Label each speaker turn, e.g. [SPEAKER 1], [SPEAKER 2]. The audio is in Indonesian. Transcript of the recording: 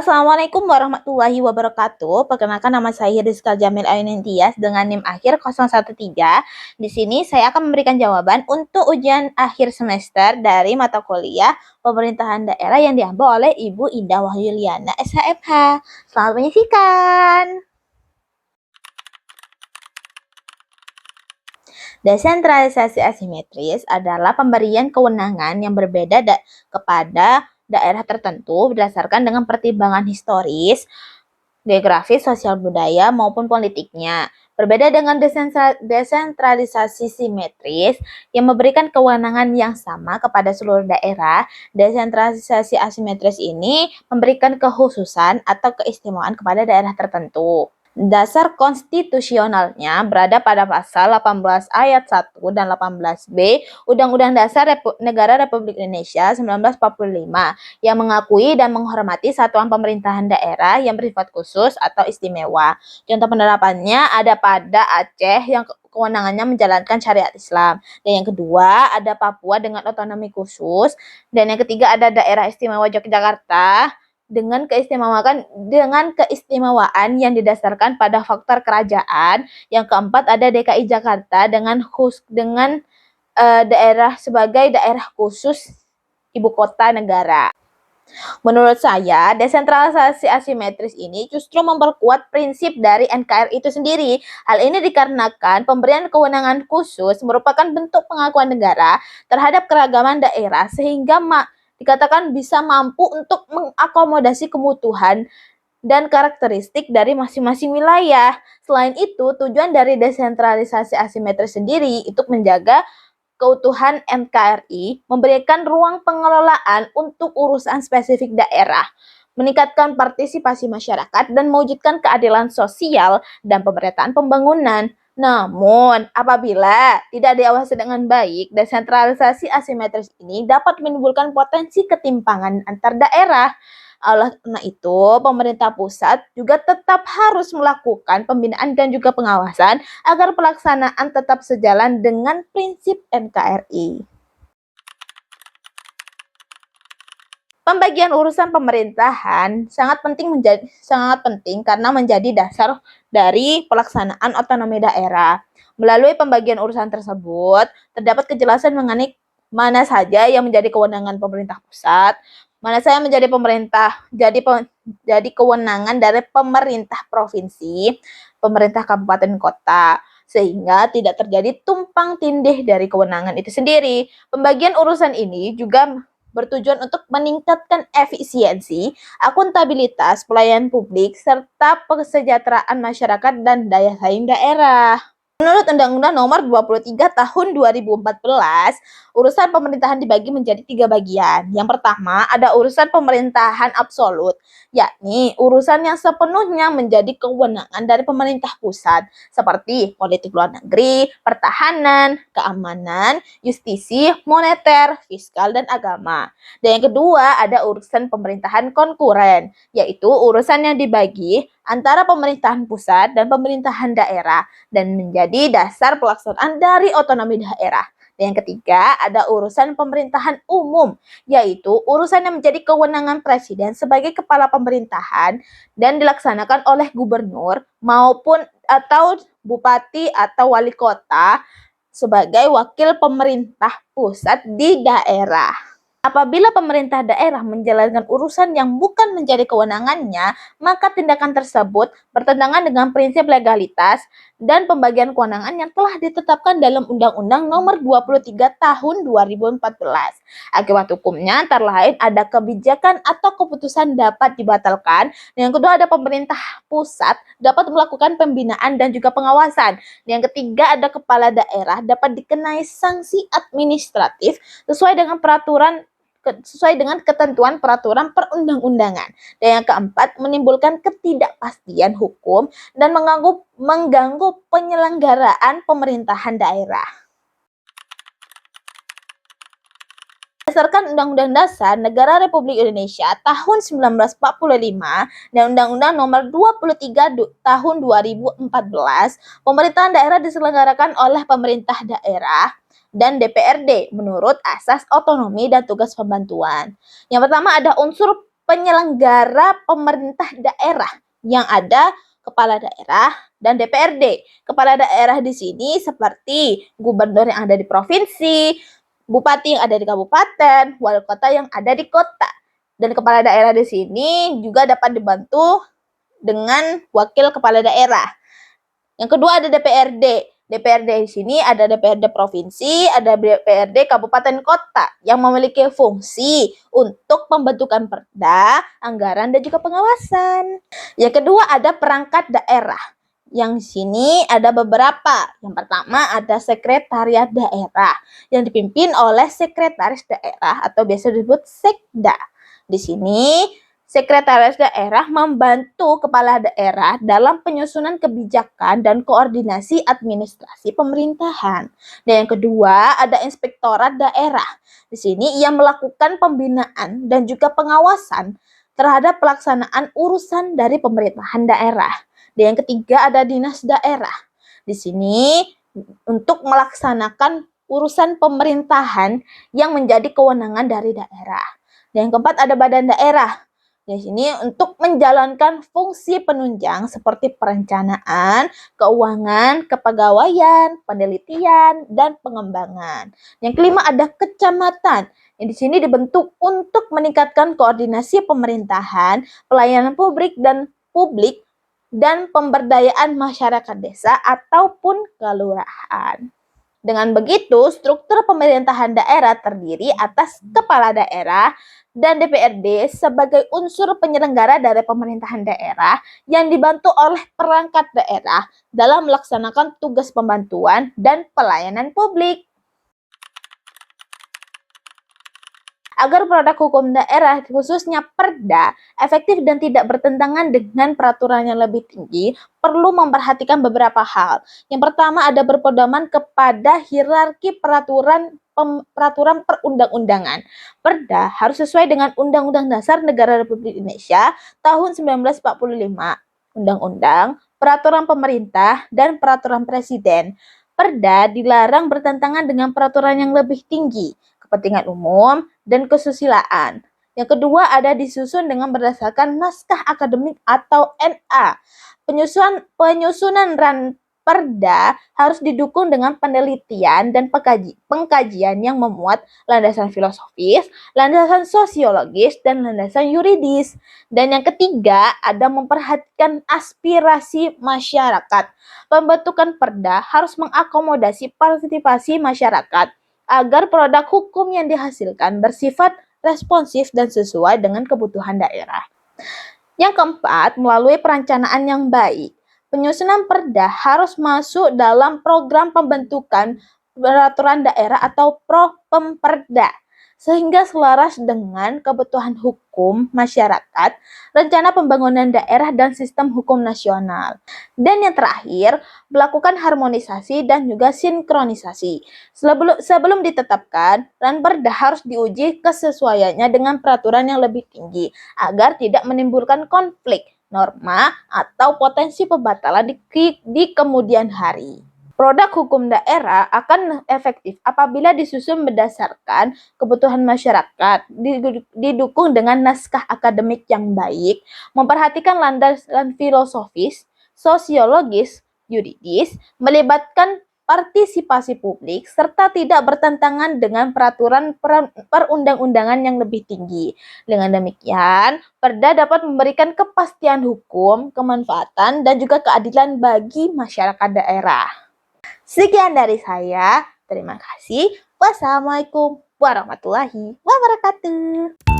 [SPEAKER 1] Assalamualaikum warahmatullahi wabarakatuh. Perkenalkan, nama saya Rizka Jamil Ayunintias dengan NIM akhir 013. Di sini saya akan memberikan jawaban untuk ujian akhir semester dari mata kuliah pemerintahan daerah yang diambil oleh Ibu Indah Wahyuliana SHMH. Selamat menyaksikan. Desentralisasi asimetris adalah pemberian kewenangan yang berbeda kepada daerah tertentu berdasarkan dengan pertimbangan historis, geografis, sosial budaya, maupun politiknya. Berbeda dengan desentralisasi simetris yang memberikan kewenangan yang sama kepada seluruh daerah, desentralisasi asimetris ini memberikan kekhususan atau keistimewaan kepada daerah tertentu. Dasar konstitusionalnya berada pada pasal 18 ayat 1 dan 18B Undang-Undang Dasar Negara Republik Indonesia 1945 yang mengakui dan menghormati satuan pemerintahan daerah yang bersifat khusus atau istimewa. Contoh penerapannya ada pada Aceh yang kewenangannya menjalankan syariat Islam. Dan yang kedua ada Papua dengan otonomi khusus. Dan yang ketiga ada Daerah Istimewa Yogyakarta dengan keistimewaan yang didasarkan pada faktor kerajaan. Yang keempat ada DKI Jakarta dengan daerah sebagai daerah khusus ibu kota negara. Menurut saya, desentralisasi asimetris ini justru memperkuat prinsip dari NKRI itu sendiri. Hal ini dikarenakan pemberian kewenangan khusus merupakan bentuk pengakuan negara terhadap keragaman daerah sehingga dikatakan bisa mampu untuk mengakomodasi kebutuhan dan karakteristik dari masing-masing wilayah. Selain itu, tujuan dari desentralisasi asimetris sendiri itu menjaga keutuhan NKRI, memberikan ruang pengelolaan untuk urusan spesifik daerah, meningkatkan partisipasi masyarakat, dan mewujudkan keadilan sosial dan pemerataan pembangunan. Namun, apabila tidak diawasi dengan baik, desentralisasi asimetris ini dapat menimbulkan potensi ketimpangan antar daerah. Oleh karena itu, pemerintah pusat juga tetap harus melakukan pembinaan dan juga pengawasan agar pelaksanaan tetap sejalan dengan prinsip NKRI. Pembagian urusan pemerintahan sangat penting karena menjadi dasar dari pelaksanaan otonomi daerah. Melalui pembagian urusan tersebut, terdapat kejelasan mengenai mana saja yang menjadi kewenangan pemerintah pusat, mana saja menjadi jadi kewenangan dari pemerintah provinsi, pemerintah kabupaten kota, sehingga tidak terjadi tumpang tindih dari kewenangan itu sendiri. Pembagian urusan ini juga bertujuan untuk meningkatkan efisiensi, akuntabilitas pelayanan publik, serta kesejahteraan masyarakat dan daya saing daerah. Menurut Undang-Undang Nomor 23 Tahun 2014, urusan pemerintahan dibagi menjadi 3 bagian. Yang pertama, ada urusan pemerintahan absolut, yakni urusan yang sepenuhnya menjadi kewenangan dari pemerintah pusat, seperti politik luar negeri, pertahanan, keamanan, justisi, moneter, fiskal, dan agama. Dan yang kedua, ada urusan pemerintahan konkuren, yaitu urusan yang dibagi antara pemerintahan pusat dan pemerintahan daerah dan menjadi dasar pelaksanaan dari otonomi daerah. Dan yang ketiga, ada urusan pemerintahan umum, yaitu urusan yang menjadi kewenangan presiden sebagai kepala pemerintahan dan dilaksanakan oleh gubernur maupun atau bupati atau wali kota sebagai wakil pemerintah pusat di daerah. Apabila pemerintah daerah menjalankan urusan yang bukan menjadi kewenangannya, maka tindakan tersebut bertentangan dengan prinsip legalitas dan pembagian kewenangan yang telah ditetapkan dalam Undang-Undang Nomor 23 Tahun 2014. Akibat hukumnya antara lain ada kebijakan atau keputusan dapat dibatalkan. Yang kedua ada pemerintah pusat dapat melakukan pembinaan dan juga pengawasan. Yang ketiga ada kepala daerah dapat dikenai sanksi administratif sesuai dengan ketentuan peraturan perundang-undangan. Dan yang keempat, menimbulkan ketidakpastian hukum dan mengganggu penyelenggaraan pemerintahan daerah. Berdasarkan Undang-Undang Dasar Negara Republik Indonesia tahun 1945 dan Undang-Undang Nomor 23 Tahun 2014, pemerintahan daerah diselenggarakan oleh pemerintah daerah dan DPRD menurut asas otonomi dan tugas pembantuan. Yang pertama ada unsur penyelenggara pemerintah daerah yang ada kepala daerah dan DPRD. Kepala daerah di sini seperti gubernur yang ada di provinsi, bupati yang ada di kabupaten, wali kota yang ada di kota. Dan kepala daerah di sini juga dapat dibantu dengan wakil kepala daerah. Yang kedua ada DPRD. DPRD di sini ada DPRD provinsi, ada DPRD kabupaten kota yang memiliki fungsi untuk pembentukan perda, anggaran dan juga pengawasan. Yang kedua ada perangkat daerah. Yang di sini ada beberapa. Yang pertama ada sekretariat daerah yang dipimpin oleh sekretaris daerah atau biasa disebut sekda. Di sini sekretaris daerah membantu kepala daerah dalam penyusunan kebijakan dan koordinasi administrasi pemerintahan. Dan yang kedua, ada inspektorat daerah. Di sini ia melakukan pembinaan dan juga pengawasan terhadap pelaksanaan urusan dari pemerintahan daerah. Dan yang ketiga, ada dinas daerah. Di sini untuk melaksanakan urusan pemerintahan yang menjadi kewenangan dari daerah. Dan yang keempat, ada badan daerah. Di sini untuk menjalankan fungsi penunjang seperti perencanaan, keuangan, kepegawaian, penelitian, dan pengembangan. Yang kelima ada kecamatan. Yang di sini dibentuk untuk meningkatkan koordinasi pemerintahan, pelayanan publik dan pemberdayaan masyarakat desa ataupun kelurahan. Dengan begitu, struktur pemerintahan daerah terdiri atas kepala daerah dan DPRD sebagai unsur penyelenggara dari pemerintahan daerah yang dibantu oleh perangkat daerah dalam melaksanakan tugas pembantuan dan pelayanan publik. Agar produk hukum daerah, khususnya perda, efektif dan tidak bertentangan dengan peraturan yang lebih tinggi, perlu memperhatikan beberapa hal. Yang pertama ada berpedoman kepada hierarki peraturan perundang-undangan. Perda harus sesuai dengan Undang-Undang Dasar Negara Republik Indonesia tahun 1945, Undang-Undang, Peraturan Pemerintah, dan Peraturan Presiden. Perda dilarang bertentangan dengan peraturan yang lebih tinggi, kepentingan umum, dan kesusilaan. Yang kedua ada disusun dengan berdasarkan naskah akademik atau NA. Penyusunan perda harus didukung dengan penelitian dan pengkajian yang memuat landasan filosofis, landasan sosiologis, dan landasan yuridis. Dan yang ketiga ada memperhatikan aspirasi masyarakat. Pembentukan perda harus mengakomodasi partisipasi masyarakat agar produk hukum yang dihasilkan bersifat responsif dan sesuai dengan kebutuhan daerah. Yang keempat, melalui perencanaan yang baik. Penyusunan perda harus masuk dalam program pembentukan peraturan daerah atau Propemperda, sehingga selaras dengan kebutuhan hukum masyarakat, rencana pembangunan daerah, dan sistem hukum nasional. Dan yang terakhir, melakukan harmonisasi dan juga sinkronisasi. Sebelum ditetapkan, perda harus diuji kesesuaiannya dengan peraturan yang lebih tinggi, agar tidak menimbulkan konflik norma atau potensi pembatalan di kemudian hari. Produk hukum daerah akan efektif apabila disusun berdasarkan kebutuhan masyarakat, didukung dengan naskah akademik yang baik, memperhatikan landasan filosofis, sosiologis, yuridis, melibatkan partisipasi publik, serta tidak bertentangan dengan peraturan perundang-undangan yang lebih tinggi. Dengan demikian, perda dapat memberikan kepastian hukum, kemanfaatan, dan juga keadilan bagi masyarakat daerah. Sekian dari saya. Terima kasih. Wassalamualaikum warahmatullahi wabarakatuh.